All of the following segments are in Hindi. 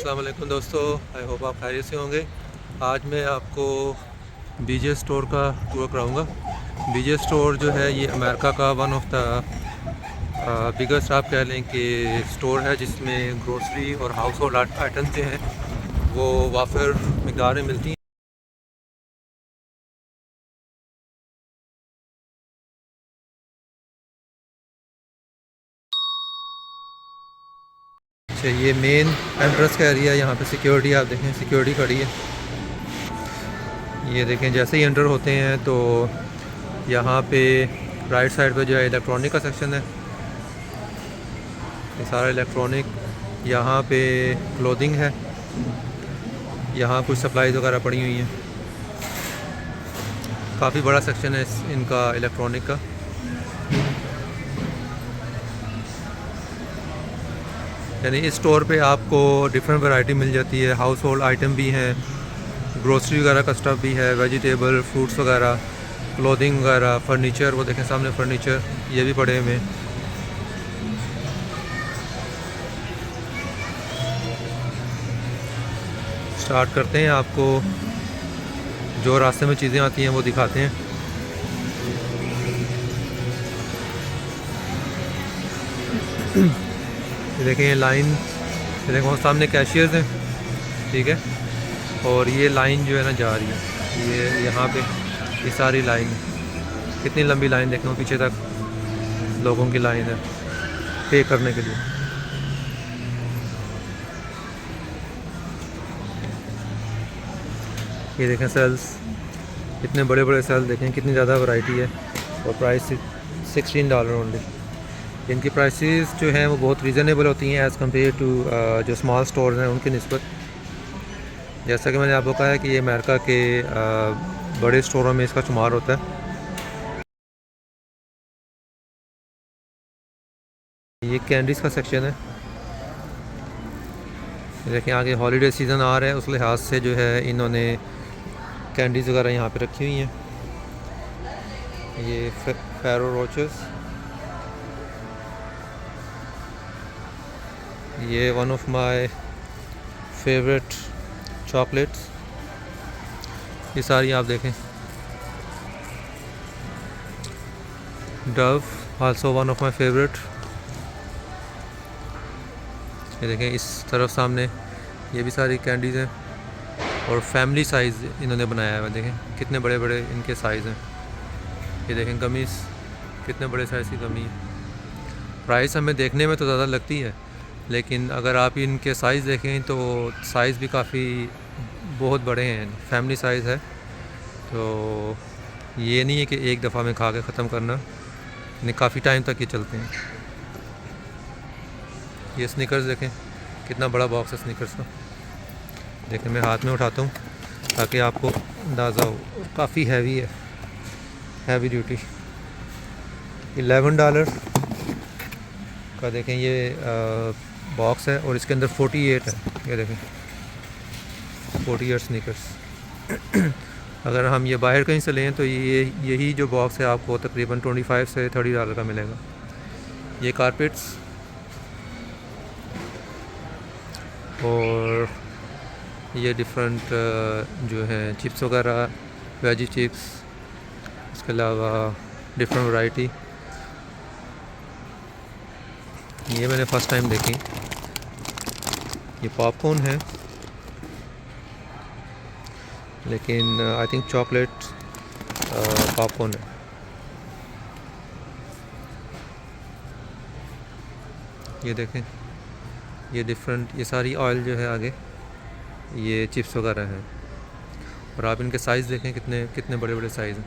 अस्सलाम वालेकुम दोस्तों, आई होप आप खैरियत से होंगे। आज मैं आपको बीजे स्टोर का टूर कराऊंगा। बीजे स्टोर जो है ये अमेरिका का वन ऑफ द बिगेस्ट आप कह लें कि स्टोर है जिसमें ग्रोसरी और हाउस होल्ड आइटम्स जो हैं वो वाफिर मिकदार में मिलती हैं। अच्छा, ये मेन एंट्रेंस का एरिया है। यहाँ पे सिक्योरिटी आप देखें, सिक्योरिटी खड़ी है। ये देखें, जैसे ही एंटर होते हैं तो यहाँ पे राइट साइड पे जो है इलेक्ट्रॉनिक का सेक्शन है। ये सारा इलेक्ट्रॉनिक, यहाँ पे क्लोथिंग है, यहाँ कुछ सप्लाईज वगैरह पड़ी हुई हैं। काफ़ी बड़ा सेक्शन है इनका इलेक्ट्रॉनिक का। यानी इस स्टोर पे आपको डिफरेंट वैरायटी मिल जाती है। हाउस होल्ड आइटम भी हैं, ग्रोसरी वगैरह का स्टफ़ भी है, वेजिटेबल, फ्रूट्स वगैरह, क्लोथिंग वगैरह, फ़र्नीचर। वो देखें सामने फ़र्नीचर, ये भी पड़े हुए हैं। स्टार्ट करते हैं, आपको जो रास्ते में चीज़ें आती हैं वो दिखाते हैं। ये देखें, ये लाइन, ये देखो सामने कैशियर्स हैं, ठीक है। और ये लाइन जो है ना जा रही है, ये यहाँ पे ये सारी लाइन, कितनी लंबी लाइन देखें, वो पीछे तक लोगों की लाइन है पे करने के लिए। ये देखें सेल्स, इतने बड़े बड़े सेल देखें, कितनी ज़्यादा वैरायटी है। और प्राइस $16 ओनली। इनकी प्राइसेस जो हैं वो बहुत रीज़नेबल होती हैं एज़ कम्पेयर टू जो स्मॉल स्टोर्स हैं उनकी निस्बत। जैसा कि मैंने आपको कहा है कि ये अमेरिका के बड़े स्टोरों में इसका शुमार होता है। ये कैंडीज़ का सेक्शन है। देखिए आगे हॉलीडे सीज़न आ रहा है, उस लिहाज से जो है इन्होंने कैंडीज़ वगैरह यहाँ पे रखी हुई हैं। ये फेरो रोचेस, ये one of my favourite chocolates, ये सारी आप देखें। Dove also one of my favourite. ये देखें इस तरफ सामने, ये भी सारी कैंडीज़ हैं। और फैमिली साइज़ इन्होंने बनाया है, देखें कितने बड़े बड़े इनके साइज़ हैं। ये देखें गमीज़, कितने बड़े साइज़ की गमी है। प्राइस हमें देखने में तो ज़्यादा लगती है, लेकिन अगर आप इनके साइज़ देखें तो साइज़ भी काफ़ी बहुत बड़े हैं। फैमिली साइज़ है, तो ये नहीं है कि एक दफ़ा में खा के ख़त्म करना, इन्हें काफ़ी टाइम तक ये चलते हैं। ये स्निकर्स देखें, कितना बड़ा बॉक्स है स्निकर्स का। देखें मैं हाथ में उठाता हूँ ताकि आपको अंदाज़ा हो, काफ़ी हैवी है, हैवी ड्यूटी। $11 का देखें ये बॉक्स है, और इसके अंदर 48 है। ये देखें 48 स्नीकर्स। अगर हम ये बाहर कहीं से लें तो ये यही जो बॉक्स है आपको तकरीबन $25 से $30 का मिलेगा। ये कारपेट्स, और ये डिफरेंट जो है चिप्स वगैरह, वेजी चिप्स, इसके अलावा डिफरेंट वैरायटी। ये मैंने फ़र्स्ट टाइम देखी। ये पॉपकॉर्न है, लेकिन आई थिंक चॉकलेट पॉपकॉर्न है। ये देखें, ये डिफरेंट, ये सारी ऑयल जो है आगे, ये चिप्स वगैरह हैं। और आप इनके साइज़ देखें, कितने कितने बड़े बड़े साइज़ हैं।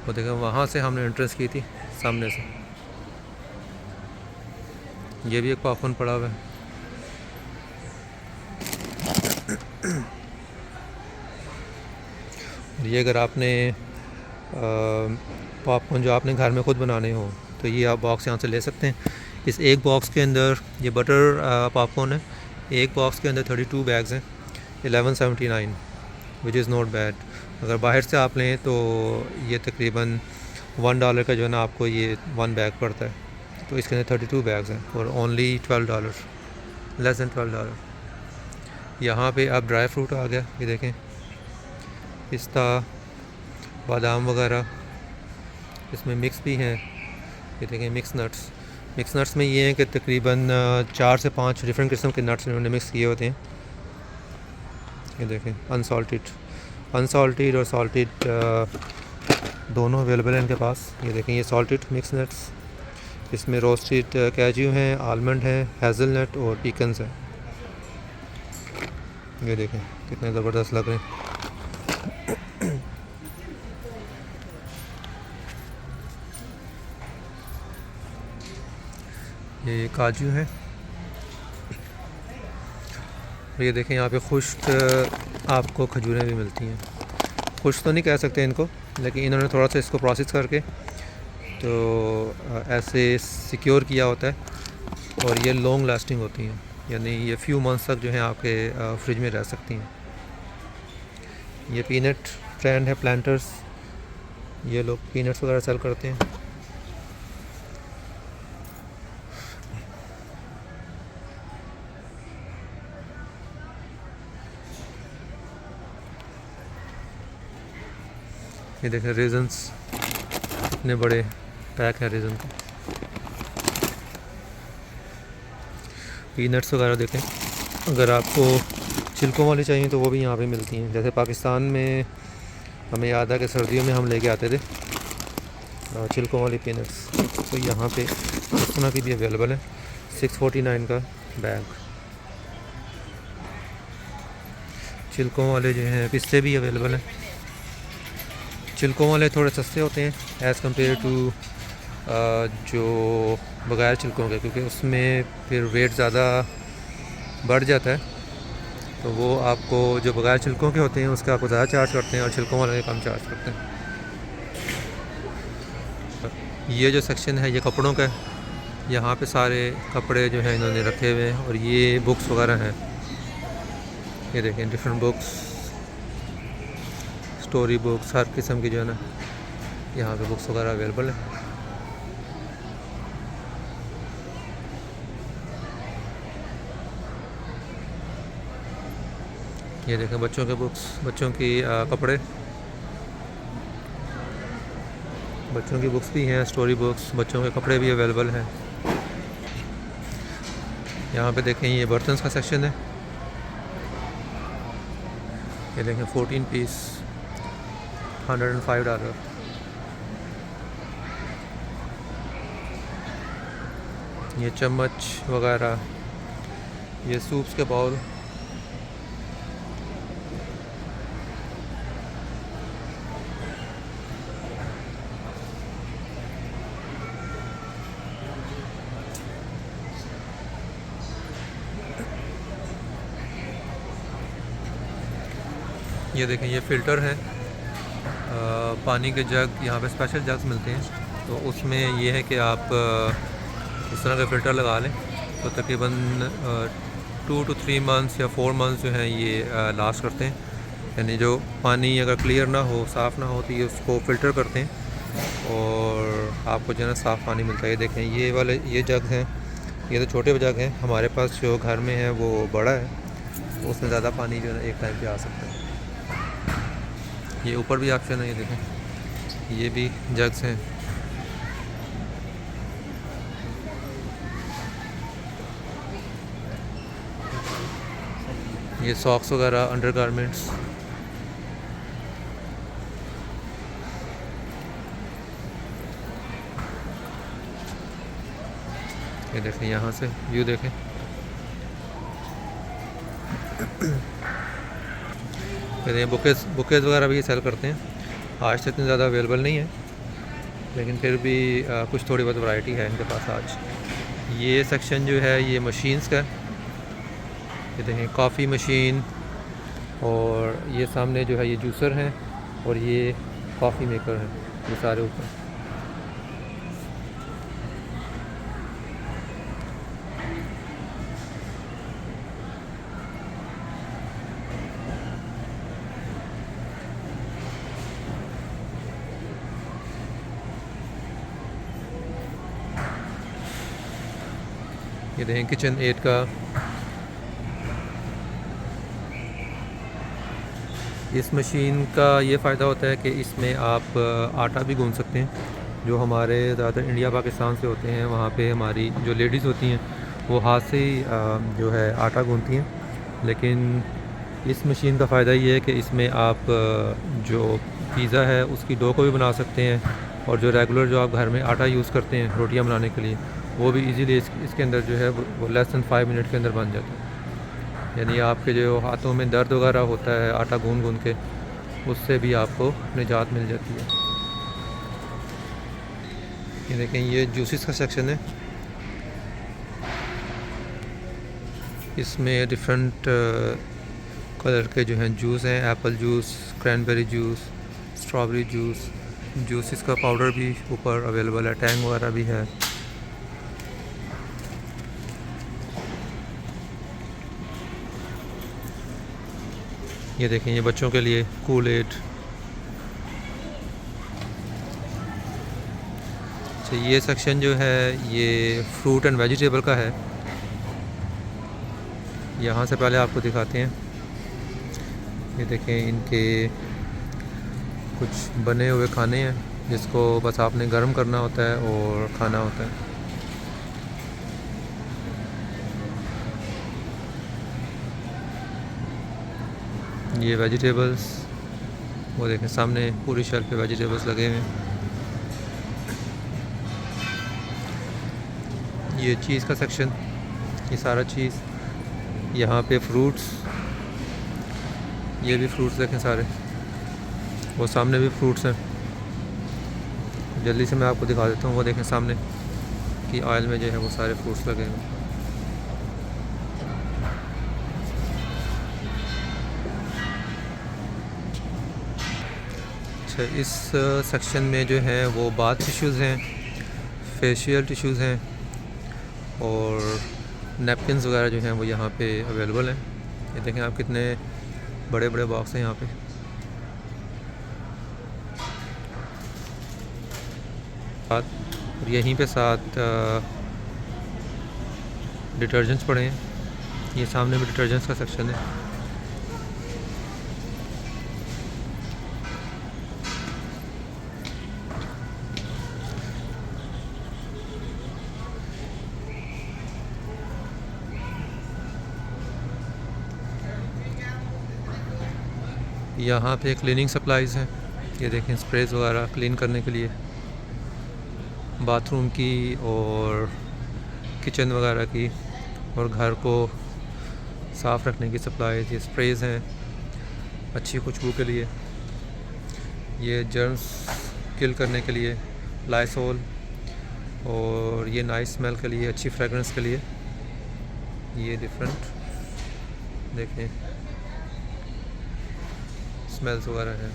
वो देखें, वहाँ से हमने एंट्रेंस की थी सामने से। ये भी एक पॉपकॉर्न पड़ा हुआ है। ये अगर आपने पॉपकॉर्न जो आपने घर में ख़ुद बनाने हो तो ये आप बॉक्स यहाँ से ले सकते हैं। इस एक बॉक्स के अंदर, ये बटर पॉपकॉर्न है, एक बॉक्स के अंदर 32 बैग्स हैं, 1179, विच इज़ नॉट बैड। अगर बाहर से आप लें तो ये तकरीबन $1 का जो है ना आपको ये 1 बैग पड़ता है, तो इसके अंदर 32 बैग्स हैं और ओनली $12, लेस दैन $12। यहाँ पे अब ड्राई फ्रूट आ गया, ये देखें पिस्ता, बादाम वगैरह, इसमें मिक्स भी हैं। ये देखें मिक्स नट्स। मिक्स नट्स में ये हैं कि तकरीबन 4 से 5 डिफरेंट किस्म के नट्स इन्होंने मिक्स किए होते हैं। ये देखें अनसॉल्टेड और सॉल्टेड दोनों अवेलेबल हैं इनके पास। ये देखें ये सॉल्टेड मिक्स नट्स, इसमें रोस्टेड कैज्यू हैं, आलमंड हैं, हेज़लनट और पीकन्स हैं। ये देखें कितने ज़बरदस्त लग रहे हैं। ये काजू हैं। ये देखें यहाँ पे खुश्क आपको खजूरें भी मिलती हैं। खुश्क तो नहीं कह सकते इनको, लेकिन इन्होंने थोड़ा सा इसको प्रोसेस करके तो ऐसे सिक्योर किया होता है और ये लॉन्ग लास्टिंग होती हैं, यानी ये फ्यू मंथ्स तक जो है आपके फ्रिज में रह सकती हैं। ये पीनट ट्रेंड है, प्लांटर्स, ये लोग पीनट्स वगैरह सेल करते हैं। ये देखें रेजन्स, इतने बड़े पैक है रेजन के। पीनट्स वगैरह देखें, अगर आपको छिलकों वाली चाहिए तो वो भी यहाँ पे मिलती हैं। जैसे पाकिस्तान में हमें याद है कि सर्दियों में हम लेके आते थे छिलकों वाली पीनट्स, तो यहाँ पे इस तरह की भी अवेलेबल है। 649 का बैग। छिलकों वाले जो हैं पिस्ते भी अवेलेबल हैं। छिलकों वाले थोड़े सस्ते होते हैं एज़ कम्पेयर टू जो बगैर छिलकों के, क्योंकि उसमें फिर वेट ज़्यादा बढ़ जाता है, तो वो आपको जो बगैर छिलकों के होते हैं उसका आपको ज़्यादा चार्ज करते हैं और छिलकों वाले कम चार्ज करते हैं। ये जो सेक्शन है ये कपड़ों का है, यहाँ पे सारे कपड़े जो हैं इन्होंने रखे हुए हैं और ये बुक्स वगैरह हैं। ये देखें डिफरेंट बुक्स, स्टोरी बुक्स, हर किस्म की जो है ना यहाँ पे बुक्स वगैरह अवेलेबल है। ये देखें बच्चों के बुक्स, बच्चों की कपड़े, बच्चों की बुक्स भी हैं, स्टोरी बुक्स, बच्चों के कपड़े भी अवेलेबल हैं। यहाँ पे देखें ये बर्तन्स का सेक्शन है। ये देखें 14 पीस $105। ये चम्मच वगैरह, ये सूप्स के बाउल, ये देखें ये फ़िल्टर है, पानी के जग, यहाँ पे स्पेशल जग्स मिलते हैं, तो उसमें ये है कि आप इस तरह का फ़िल्टर लगा लें तो तकरीबन 2 to 3 मंथ्स या 4 मंथ्स जो हैं ये लास्ट करते हैं। यानी जो पानी अगर क्लियर ना हो, साफ़ ना हो, तो ये उसको फ़िल्टर करते हैं और आपको जो है ना साफ़ पानी मिलता है। ये देखें ये वाले ये जग हैं, ये तो छोटे जग हैं, हमारे पास जो घर में है वो बड़ा है, उसमें ज़्यादा पानी जो है एक टाइम पे आ सकता है। ये ऊपर भी ऑप्शन है, ये देखें ये भी जग्स हैं। ये सॉक्स वगैरह, अंडर गारमेंट्स, ये देखें यहाँ से व्यू देखें। ये बुकेज़ वगैरह भी सेल करते हैं। आज तो इतने ज़्यादा अवेलेबल नहीं है, लेकिन फिर भी कुछ थोड़ी बहुत वैरायटी है इनके पास आज। ये सेक्शन जो है ये मशीन्स का, ये देखें कॉफ़ी मशीन, और ये सामने जो है ये जूसर हैं और ये कॉफ़ी मेकर हैं, ये सारे ऊपर। ये देखें किचन 8 का। इस मशीन का ये फ़ायदा होता है कि इसमें आप आटा भी गूंद सकते हैं। जो हमारे ज़्यादातर इंडिया पाकिस्तान से होते हैं वहाँ पे हमारी जो लेडीज़ होती हैं वो हाथ से ही जो है आटा गूंदती हैं। लेकिन इस मशीन का फ़ायदा ये है कि इसमें आप जो पिज़्ज़ा है उसकी डो को भी बना सकते हैं, और जो रेगुलर जो आप घर में आटा यूज़ करते हैं रोटियां बनाने के लिए वो भी इजीली इसके अंदर जो है वो लेस दैन 5 मिनट के अंदर बन जाता है। यानी आपके जो हाथों में दर्द वगैरह होता है आटा गूंद गूंद के, उससे भी आपको निजात मिल जाती है। ये देखें ये जूसेस का सेक्शन है। इसमें डिफरेंट कलर के जो हैं जूस हैं, Apple juice, cranberry juice, strawberry juice. Juices का पाउडर भी ऊपर अवेलेबल है, टैंग वगैरह भी है। ये देखें ये बच्चों के लिए कूल एड। अच्छा ये सेक्शन जो है ये फ्रूट एंड वेजिटेबल का है। यहाँ से पहले आपको दिखाते हैं। ये देखें इनके कुछ बने हुए खाने हैं जिसको बस आपने गर्म करना होता है और खाना होता है। ये वेजिटेबल्स, वो देखें सामने पूरी शेल्फ पे वेजिटेबल्स लगे हुए हैं। ये चीज़ का सेक्शन, ये सारा चीज़। यहाँ पे फ्रूट्स, ये भी फ्रूट्स देखें सारे, वो सामने भी फ्रूट्स हैं। जल्दी से मैं आपको दिखा देता हूँ। वो देखें सामने कि ऑयल में जो है वो सारे फ्रूट्स लगे हैं। अच्छा इस सेक्शन में जो है वो बाथ टिश्यूज़ हैं, फेशियल टिश्यूज़ हैं, और नैपकिन्स वगैरह जो हैं वो यहाँ पे अवेलेबल हैं। ये देखें आप कितने बड़े बड़े बॉक्स हैं यहाँ पे। और यहीं पे साथ डिटर्जेंट्स पड़े हैं। ये सामने भी डिटर्जेंट्स का सेक्शन है। यहाँ पे क्लीनिंग सप्लाइज़ हैं। ये देखें स्प्रेज वगैरह क्लीन करने के लिए, बाथरूम की और किचन वगैरह की, और घर को साफ़ रखने की सप्लाईज़। ये स्प्रेज हैं अच्छी खुशबू के लिए, ये जर्म्स किल करने के लिए लाइसोल, और ये नाइस स्मेल के लिए, अच्छी फ्रेगरेंस के लिए। ये डिफरेंट देखें स्मेल्स वगैरह हैं।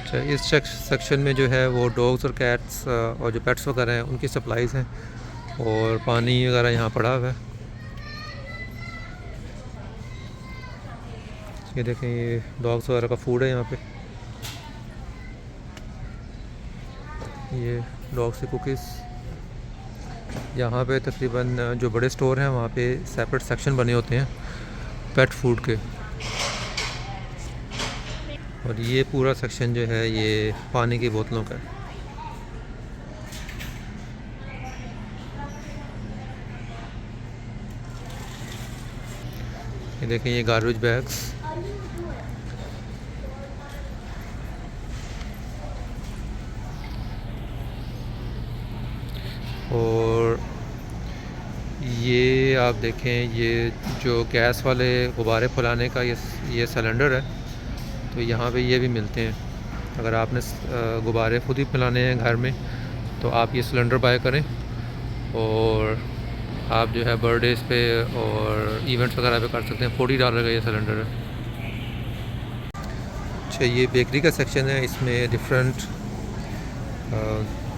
अच्छा इस सेक्शन में जो है वो डॉग्स और कैट्स और जो पेट्स वगैरह हैं उनकी सप्लाईज़ हैं, और पानी वगैरह यहाँ पड़ा हुआ है। ये देखें ये डॉग्स वगैरह का फूड है यहाँ पे। ये डॉग्स की कुकीज़। यहाँ पे तकरीबन जो बड़े स्टोर हैं वहाँ पे सेपरेट सेक्शन बने होते हैं पेट फूड के, और ये पूरा सेक्शन जो है ये पानी की बोतलों का है। ये देखें ये गार्बेज बैग्स। और ये आप देखें ये जो गैस वाले गुब्बारे फुलाने का ये सिलेंडर है, तो यहाँ पे ये भी मिलते हैं। अगर आपने गुब्बारे खुद ही फैलाने हैं घर में तो आप ये सिलेंडर बाय करें, और आप जो है बर्थडेज़ पे और इवेंट्स वगैरह पे कर सकते हैं। $40 का ये सिलेंडर है। अच्छा ये बेकरी का सेक्शन है। इसमें डिफरेंट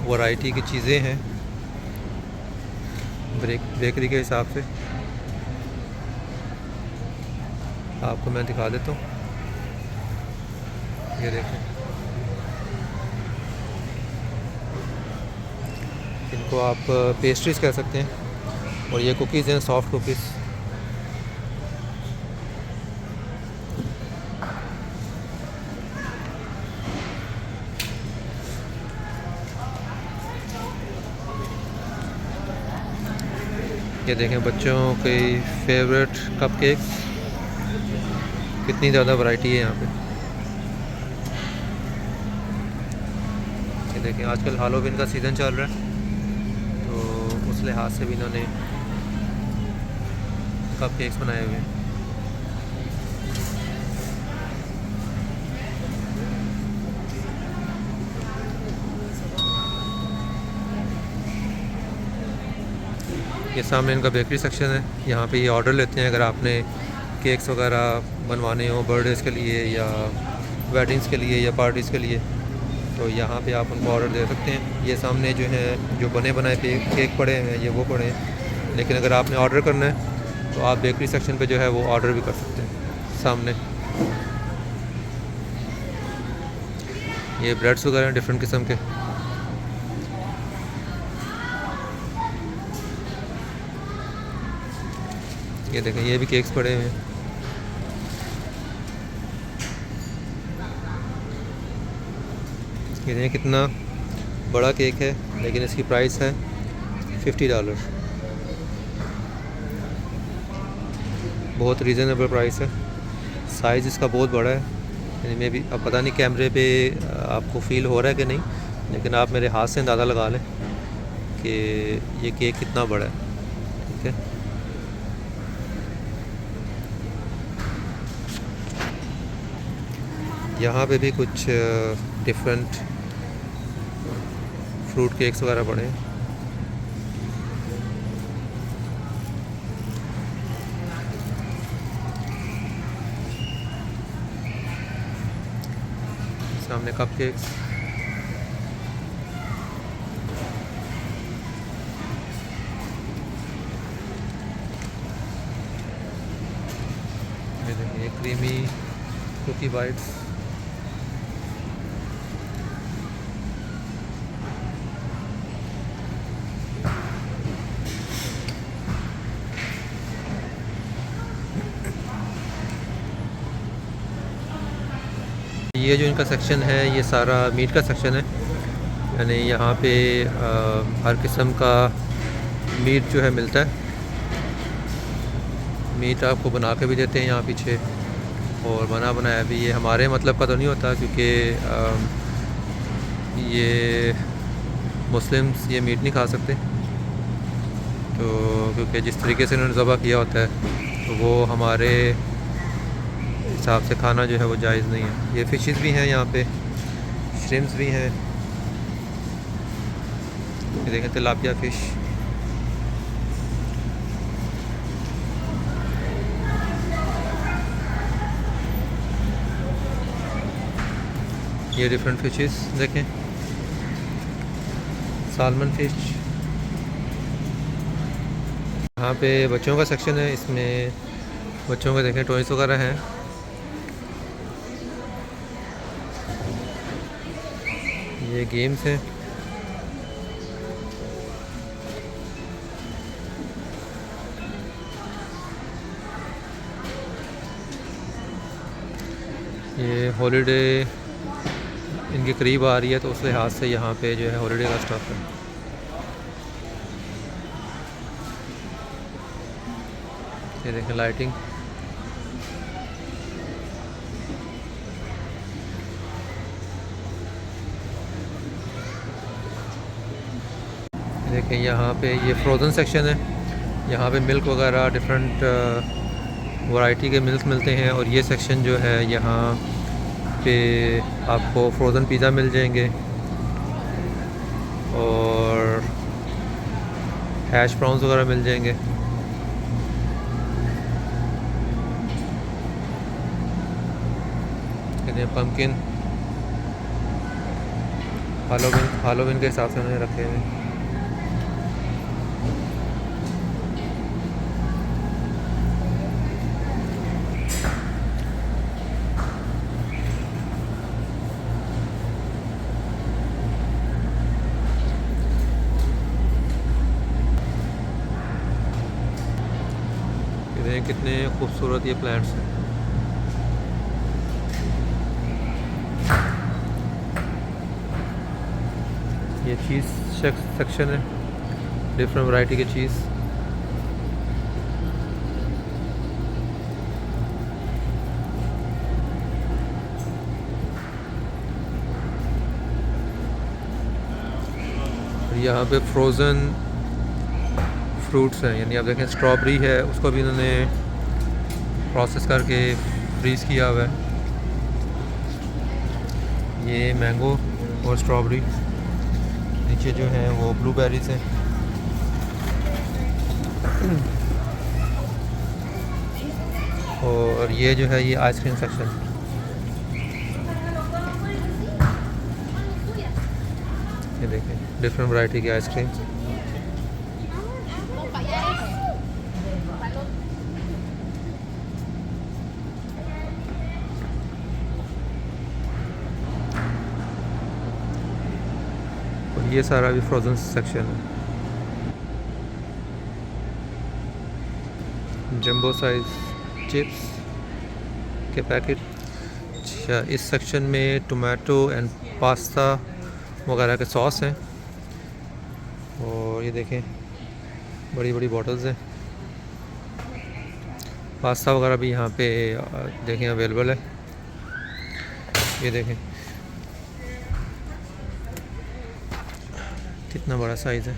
वैरायटी की चीज़ें हैं बेकरी के हिसाब से। आपको मैं दिखा देता हूँ। ये देखें इनको आप पेस्ट्रीज कह सकते हैं। और ये कुकीज़ हैं, सॉफ्ट कुकीज़। ये देखें बच्चों की फेवरेट कपकेक्स, कितनी ज़्यादा वैरायटी है यहाँ पे। ये देखें आजकल हैलोवीन का सीज़न चल रहा है, तो उस लिहाज से भी इन्होंने कपकेक्स बनाए हुए हैं। ये सामने इनका बेकरी सेक्शन है। यहाँ पे ये ऑर्डर लेते हैं अगर आपने केक्स वगैरह बनवाने हो बर्थडेज़ के लिए या वेडिंग्स के लिए या पार्टीज़ के लिए, तो यहाँ पे आप उनको ऑर्डर दे सकते हैं। ये सामने जो है जो बने बनाए केक पड़े हैं ये वो पड़े हैं, लेकिन अगर आपने ऑर्डर करना है तो आप बेकरी सेक्शन पे जो है वो ऑर्डर भी कर सकते हैं। सामने ये ब्रेड्स वगैरह हैं डिफरेंट किस्म के। ये देखें ये भी केक्स पड़े हुए हैं। ये देखें कितना बड़ा केक है, लेकिन इसकी प्राइस है $50। बहुत रीज़नेबल प्राइस है। साइज़ इसका बहुत बड़ा है, यानी मैं भी अब पता नहीं कैमरे पे आपको फ़ील हो रहा है कि नहीं, लेकिन आप मेरे हाथ से अंदाज़ा लगा लें कि ये केक कितना बड़ा है। ठीक है, यहाँ पे भी कुछ डिफरेंट फ्रूट केक्स वगैरह पड़े हैं। सामने कप केक्स। ये देखिए क्रीमी कुकी बाइट्स। ये जो इनका सेक्शन है ये सारा मीट का सेक्शन है, यानी यहाँ पे हर किस्म का मीट जो है मिलता है। मीट आपको बना के भी देते हैं यहाँ पीछे, और बना बनाया भी। ये हमारे मतलब का तो नहीं होता, क्योंकि ये मुस्लिम्स ये मीट नहीं खा सकते, तो क्योंकि जिस तरीके से उन्होंने ज़बह किया होता है तो वो हमारे हिसाब से खाना जो है वो जायज़ नहीं है। ये फ़िशेस भी हैं यहाँ पे, श्रिम्प्स भी हैं। ये देखें तिलापिया फ़िश। ये डिफरेंट फ़िशेस देखें, सालमन फ़िश। यहाँ पे बच्चों का सेक्शन है, इसमें बच्चों के देखें टॉयज़ वगैरह हैं। ये गेम्स हैं। ये हॉलीडे इनके करीब आ रही है, तो उस लिहाज से यहाँ पे जो है हॉलीडे का स्टॉक है। ये देखें लाइटिंग। देखें यहाँ पे ये फ्रोज़न सेक्शन है। यहाँ पे मिल्क वगैरह डिफरेंट वैरायटी के मिल्क मिलते हैं। और ये सेक्शन जो है यहाँ पे आपको फ्रोज़न पिज़्ज़ा मिल जाएंगे और हैश ब्राउन्स वगैरह मिल जाएंगे। पम्पकिन हालोविन के हिसाब से उन्होंने रखे हैं। देखें कितने खूबसूरत ये प्लांट्स हैं। ये चीज़ सेक्शन है, डिफरेंट वैरायटी की चीज़। यहाँ पे फ्रोज़न फ्रूट्स हैं, यानी आप देखें स्ट्रॉबेरी है, उसको भी इन्होंने प्रोसेस करके फ्रीज़ किया हुआ है। ये मैंगो और स्ट्रॉबेरी, नीचे जो है वो ब्लूबेरीज हैं। और ये जो है ये आइसक्रीम सेक्शन। ये देखें डिफरेंट वैरायटी की आइसक्रीम। और ये सारा भी फ्रोज़न सेक्शन है। जंबो साइज चिप्स के पैकेट। अच्छा, इस सेक्शन में टोमेटो एंड पास्ता वगैरह के सॉस हैं। और ये देखें बड़ी बड़ी बॉटल्स हैं। पास्ता वगैरह भी यहाँ पे देखें अवेलेबल है। ये देखें कितना बड़ा साइज़ है।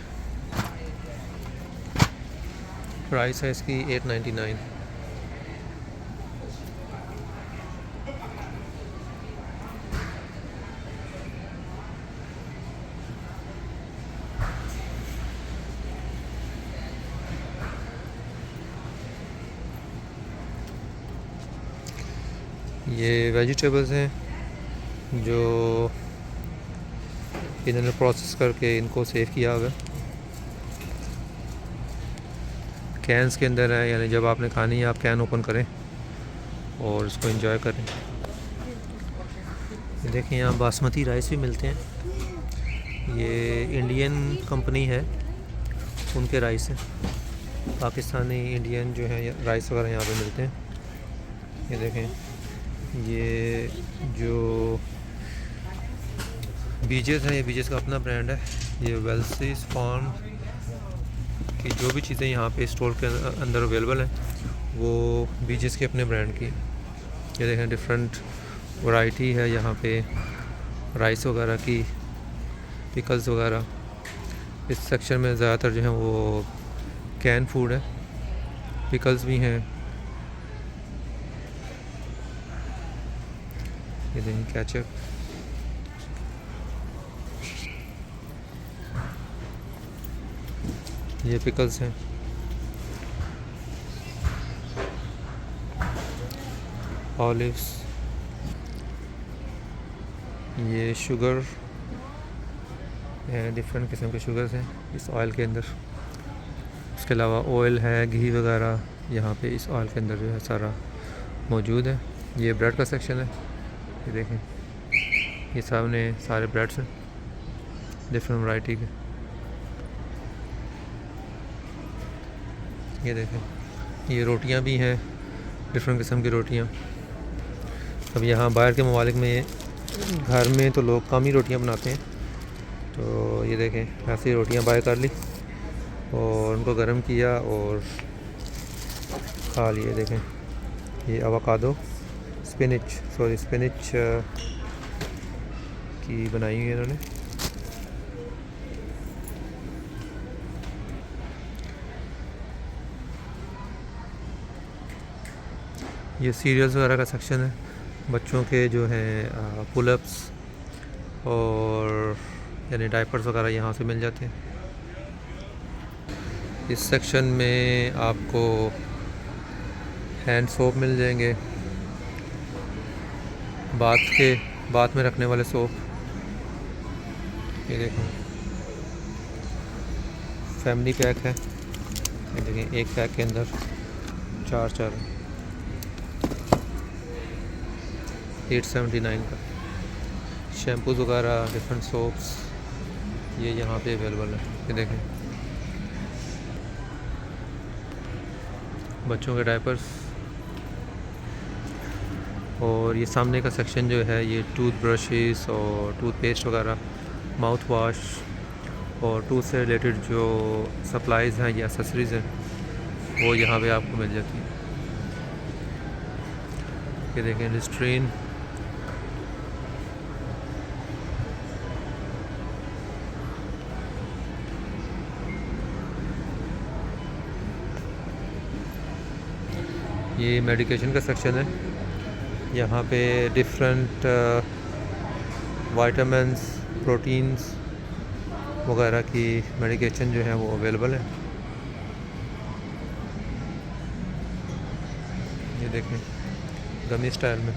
प्राइस है इसकी 8.99। ये वेजिटेबल्स हैं जो इन्होंने प्रोसेस करके इनको सेव किया हुआ है। कैंस के अंदर है, यानी जब आपने खानी है आप कैन ओपन करें और इसको एंजॉय करें। ये देखें यहाँ बासमती राइस भी मिलते हैं। ये इंडियन कंपनी है, उनके राइस हैं। पाकिस्तानी इंडियन जो है राइस वगैरह यहाँ पे मिलते हैं। ये देखें ये जो बीजेस हैं, ये बीजेस का अपना ब्रांड है। ये वेल्सीज फार्म की जो भी चीज़ें यहाँ पे स्टोर के अंदर अवेलेबल हैं वो बीजेस के अपने ब्रांड की। ये देखें डिफरेंट वैरायटी है यहाँ पे राइस वगैरह की, पिकल्स वगैरह। इस सेक्शन में ज़्यादातर जो है वो कैन फूड है, पिकल्स भी हैं। ये देखें केचप। ये पिकल्स हैं। ऑलिव्स। ये शुगर है, डिफरेंट किस्म के शुगर्स हैं इस ऑयल के अंदर। उसके अलावा ऑयल है, घी वगैरह यहाँ पे इस ऑयल के अंदर जो है सारा मौजूद है। ये ब्रेड का सेक्शन है। ये देखें ये सामने सारे ब्रेड्स हैं डिफरेंट वैरायटी के। ये देखें ये रोटियां भी हैं, डिफरेंट किस्म की रोटियां। अब यहाँ बाहर के ममालिक में घर में तो लोग कम ही रोटियां बनाते हैं, तो ये देखें ऐसी रोटियां बाय कर ली और उनको गर्म किया और खा लिए। देखें ये एवोकाडो स्पिनिच की बनाई हुई है इन्होंने। ये सीरियल्स वगैरह का सेक्शन है, बच्चों के जो हैं पुलअप्स और यानी डायपर्स वगैरह यहाँ से मिल जाते हैं। इस सेक्शन में आपको हैंड सोप मिल जाएंगे, बाथ में रखने वाले सोप। ये देखो फैमिली पैक है। ये देखें एक पैक के अंदर चार 879 का। शैम्पूज़ वगैरह डिफरेंट सोप्स ये यहाँ पे अवेलेबल है। ये देखें बच्चों के डायपर्स। और ये सामने का सेक्शन जो है ये टूथ ब्रशेस और टूथपेस्ट वगैरह, माउथ वॉश और टूथ से रिलेटेड जो सप्लाइज़ हैं या एसेसरीज़ हैं वो यहाँ पे आपको मिल जाती हैं। ये देखें लिस्ट्रीन, ये मेडिकेशन का सेक्शन है। यहाँ पे डिफरेंट विटामिन्स, प्रोटीन्स वगैरह की मेडिकेशन जो है वो अवेलेबल है। ये देखें गमी स्टाइल में।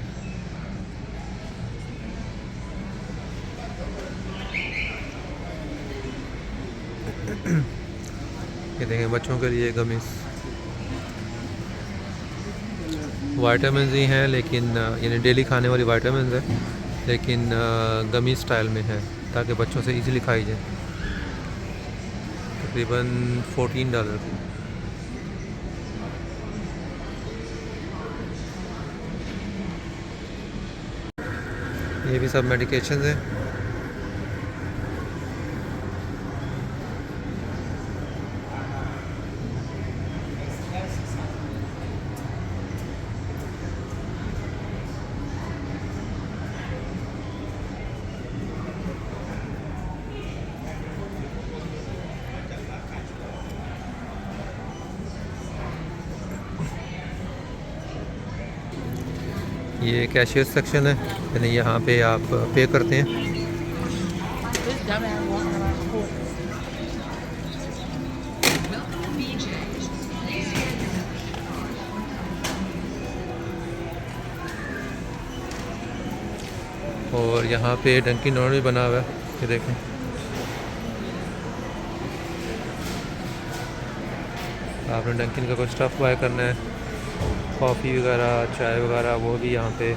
ये देखें बच्चों के लिए गमीज, वाइटामिन ही हैं लेकिन यानी डेली खाने वाली वाइटामिन है, लेकिन गमी स्टाइल में है ताकि बच्चों से इजीली खाई जाए। तकरीबन $14। ये भी सब मेडिकेशन हैं। ये कैशियर सेक्शन है, यानी यहाँ पे आप पे करते हैं। और यहाँ पे डंकिन डोनट भी बना हुआ है, ये देखें। आपने डंकिन का कोई स्टफ़ बाय करना है, कॉफ़ी वगैरह, चाय वगैरह, वो भी यहाँ पे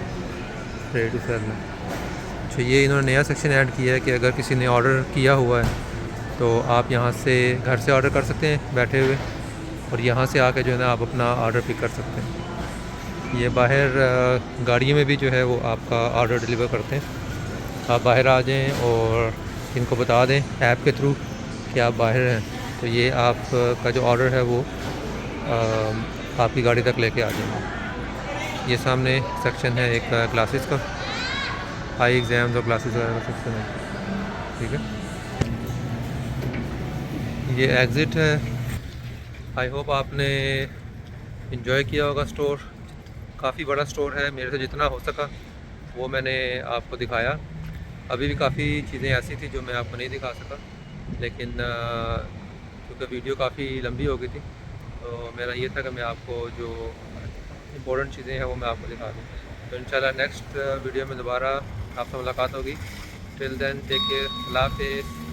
रेडी टू सेल है। अच्छा, ये इन्होंने नया सेक्शन ऐड किया है कि अगर किसी ने ऑर्डर किया हुआ है तो आप यहाँ से घर से ऑर्डर कर सकते हैं बैठे हुए, और यहाँ से आके जो है ना आप अपना ऑर्डर पिक कर सकते हैं। ये बाहर गाड़ियों में भी जो है वो आपका ऑर्डर डिलीवर करते हैं। आप बाहर आ जाएं और इनको बता दें ऐप के थ्रू कि आप बाहर हैं, तो ये आपका जो ऑर्डर है वो आपकी गाड़ी तक लेके आ जाएंगे। ये सामने सेक्शन है एक क्लासेस का, हाई एग्ज़ाम्स और क्लासेस वगैरह का सेक्शन है, ठीक है। ये एग्ज़िट है। आई होप आपने इंजॉय किया होगा स्टोर। काफ़ी बड़ा स्टोर है, मेरे से जितना हो सका वो मैंने आपको दिखाया। अभी भी काफ़ी चीज़ें ऐसी थी जो मैं आपको नहीं दिखा सका, लेकिन क्योंकि वीडियो काफ़ी लंबी हो गई थी तो मेरा ये था कि मैं आपको जो इम्पोर्टेंट चीज़ें हैं वो मैं आपको दिखा दूँ। तो इंशाल्लाह नेक्स्ट वीडियो में दोबारा आपसे मुलाकात होगी। टिल देन टेक केयर, अल्लाह हाफ़िज़।